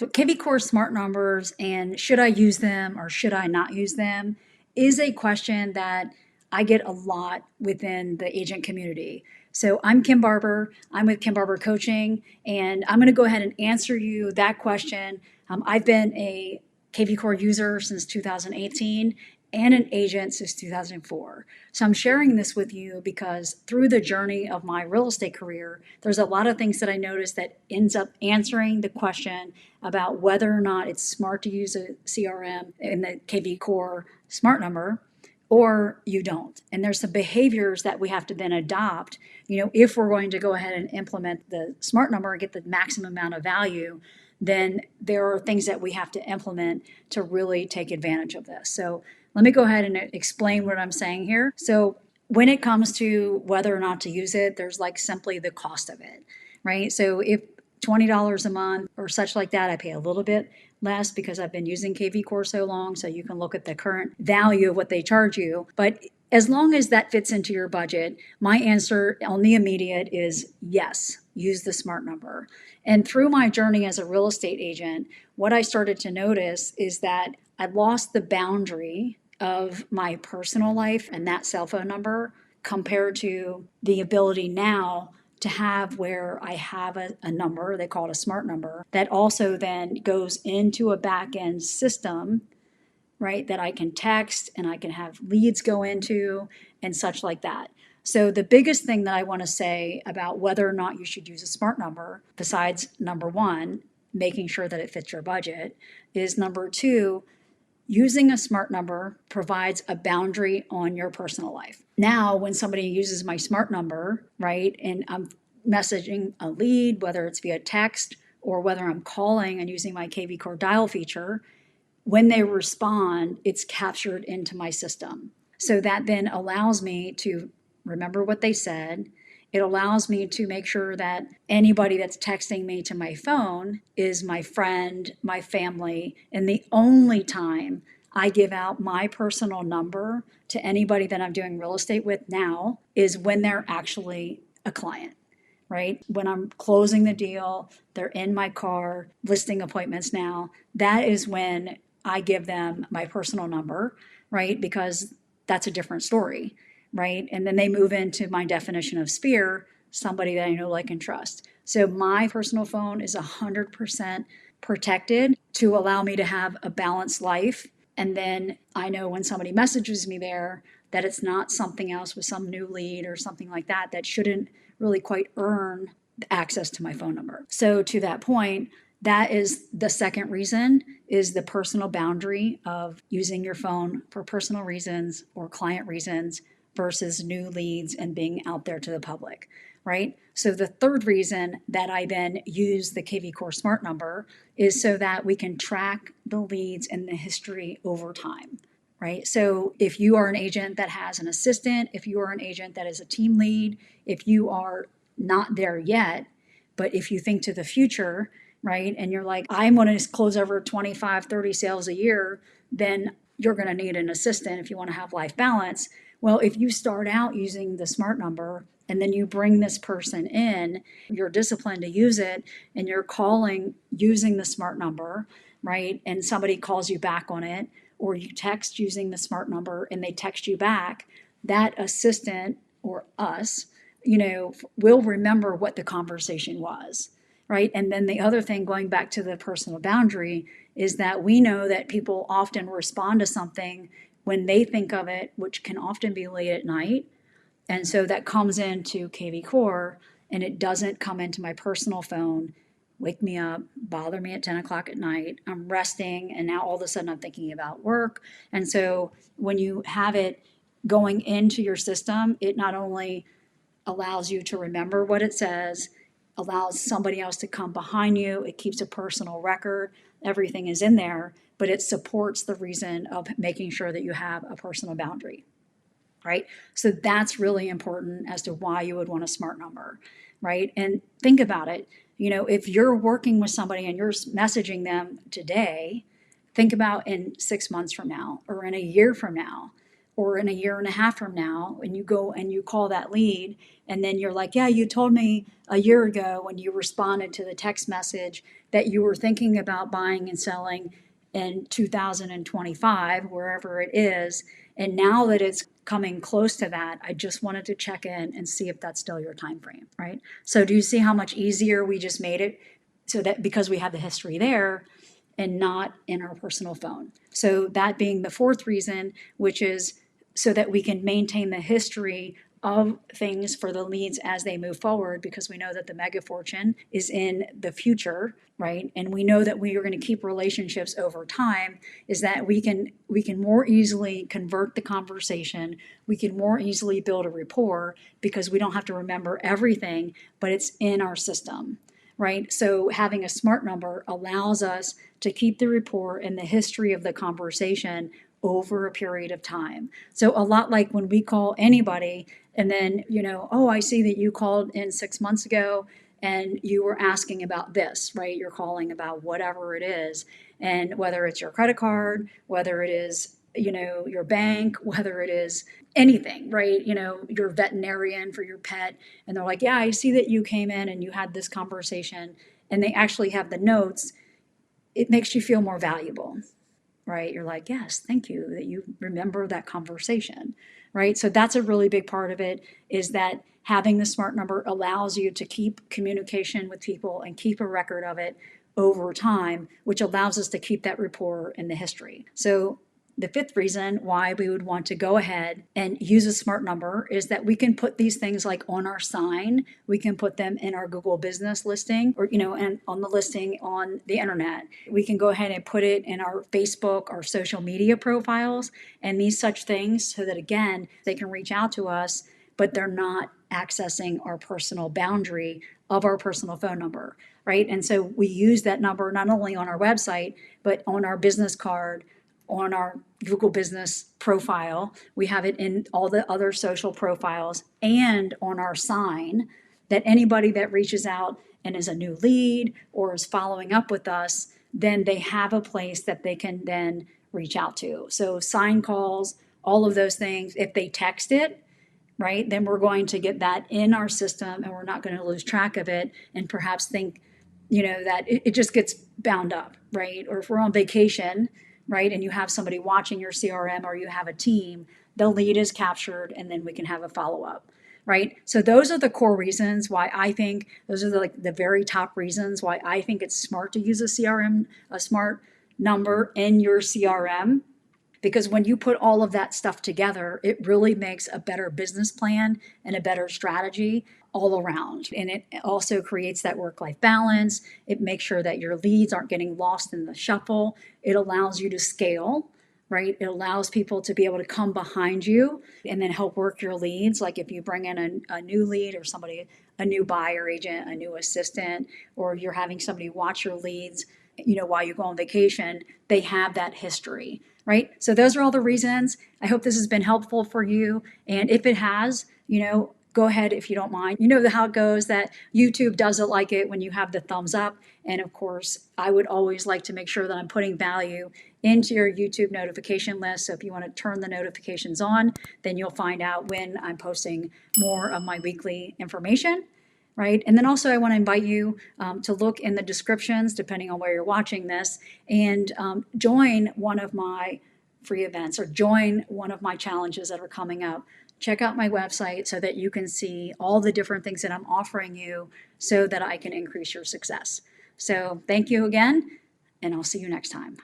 So kvCORE smart numbers and should I use them or should I not use them is a question that I get a lot within the agent community. So I'm Kim Barber. I'm with Kim Barber Coaching, and I'm going to go ahead and answer you that question. I've been a kvCORE user since 2018 and an agent since 2004. So I'm sharing this with you because through the journey of my real estate career, there's a lot of things that I noticed that ends up answering the question about whether or not it's smart to use a CRM in the kvCORE smart number or you don't. And there's some behaviors that we have to then adopt, if we're going to go ahead and implement the smart number and get the maximum amount of value, then there are things that we have to implement to really take advantage of this. So let me go ahead and explain what I'm saying here. So when it comes to whether or not to use it, there's like simply the cost of it, right? So if $20 a month or such like that, I pay a little bit less because I've been using kvCORE so long. So you can look at the current value of what they charge you. But as long as that fits into your budget, my answer on the immediate is yes, use the smart number. And through my journey as a real estate agent, what I started to notice is that I lost the boundary of my personal life and that cell phone number compared to the ability now to have where I have a number, they call it a smart number, that also then goes into a back end system, right, that I can text and I can have leads go into and such like that. So the biggest thing that I want to say about whether or not you should use a smart number, besides number one, making sure that it fits your budget, is number two, using a smart number provides a boundary on your personal life. Now, when somebody uses my smart number, right, and I'm messaging a lead, whether it's via text or whether I'm calling and using my kvCORE dial feature, when they respond, it's captured into my system. So that then allows me to remember what they said. It allows me to make sure that anybody that's texting me to my phone is my friend, my family, and the only time I give out my personal number to anybody that I'm doing real estate with now is when they're actually a client, right? When I'm closing the deal, they're in my car, listing appointments now, that is when I give them my personal number, right? Because that's a different story. Right? And then they move into my definition of sphere, somebody that I know, like, and trust. So my personal phone is 100% protected to allow me to have a balanced life. And then I know when somebody messages me there that it's not something else with some new lead or something like that that shouldn't really quite earn access to my phone number. So to that point, that is the second reason, is the personal boundary of using your phone for personal reasons or client reasons versus new leads and being out there to the public, right? So the third reason that I then use the kvCORE smart number is so that we can track the leads and the history over time, right? So if you are an agent that has an assistant, if you are an agent that is a team lead, if you are not there yet, but if you think to the future, right, and you're like, I want to close over 25, 30 sales a year, then you're going to need an assistant if you want to have life balance. Well, if you start out using the smart number and then you bring this person in, you're disciplined to use it and you're calling using the smart number, right? And somebody calls you back on it, or you text using the smart number and they text you back, that assistant or us, will remember what the conversation was, right? And then the other thing, going back to the personal boundary, is that we know that people often respond to something when they think of it, which can often be late at night. And so that comes into kvCORE and it doesn't come into my personal phone, wake me up, bother me at 10 o'clock at night. I'm resting and now all of a sudden I'm thinking about work. And so when you have it going into your system, it not only allows you to remember what it says, allows somebody else to come behind you, it keeps a personal record, everything is in there, but it supports the reason of making sure that you have a personal boundary, right? So that's really important as to why you would want a smart number, right? And think about it, if you're working with somebody and you're messaging them today, think about in 6 months from now, or in a year from now, or in a year and a half from now, and you go and you call that lead, and then you're like, yeah, you told me a year ago when you responded to the text message that you were thinking about buying and selling in 2025, wherever it is. And now that it's coming close to that, I just wanted to check in and see if that's still your time frame, right? So do you see how much easier we just made it, so that because we have the history there and not in our personal phone? So that being the fourth reason, which is so that we can maintain the history of things for the leads as they move forward, because we know that the mega fortune is in the future, right? And we know that we are going to keep relationships over time, is that we can more easily convert the conversation. We can more easily build a rapport because we don't have to remember everything, but it's in our system, right? So having a smart number allows us to keep the rapport and the history of the conversation over a period of time. So a lot like when we call anybody and then, oh, I see that you called in 6 months ago and you were asking about this, right? You're calling about whatever it is. And whether it's your credit card, whether it is, your bank, whether it is anything, right? Your veterinarian for your pet. And they're like, yeah, I see that you came in and you had this conversation, and they actually have the notes. It makes you feel more valuable, right? You're like, yes, thank you that you remember that conversation, right? So that's a really big part of it, is that having the smart number allows you to keep communication with people and keep a record of it over time, which allows us to keep that rapport in the history. So the fifth reason why we would want to go ahead and use a smart number is that we can put these things like on our sign, we can put them in our Google business listing, or, and on the listing on the internet. We can go ahead and put it in our Facebook, our social media profiles, and these such things, so that again, they can reach out to us, but they're not accessing our personal boundary of our personal phone number, right? And so we use that number not only on our website, but on our business card, on our Google business profile. We have it in all the other social profiles and on our sign, that anybody that reaches out and is a new lead or is following up with us, then they have a place that they can then reach out to. So sign calls, all of those things. If they text it, right, then we're going to get that in our system and we're not going to lose track of it and perhaps think, that it just gets bound up, right? Or if we're on vacation, right, and you have somebody watching your CRM or you have a team, the lead is captured and then we can have a follow-up, right? So those are the core reasons why I think, those are the very top reasons why I think it's smart to use a CRM, a smart number in your CRM. Because when you put all of that stuff together, it really makes a better business plan and a better strategy all around. And it also creates that work-life balance. It makes sure that your leads aren't getting lost in the shuffle. It allows you to scale, right? It allows people to be able to come behind you and then help work your leads. Like if you bring in a new lead or somebody, a new buyer agent, a new assistant, or you're having somebody watch your leads, while you go on vacation, they have that history, right? So those are all the reasons. I hope this has been helpful for you. And if it has, go ahead if you don't mind. You know how it goes, that YouTube doesn't like it when you have the thumbs up. And of course, I would always like to make sure that I'm putting value into your YouTube notification list. So if you want to turn the notifications on, then you'll find out when I'm posting more of my weekly information. Right. And then also I want to invite you to look in the descriptions, depending on where you're watching this, and join one of my free events or join one of my challenges that are coming up. Check out my website so that you can see all the different things that I'm offering you so that I can increase your success. So thank you again, and I'll see you next time.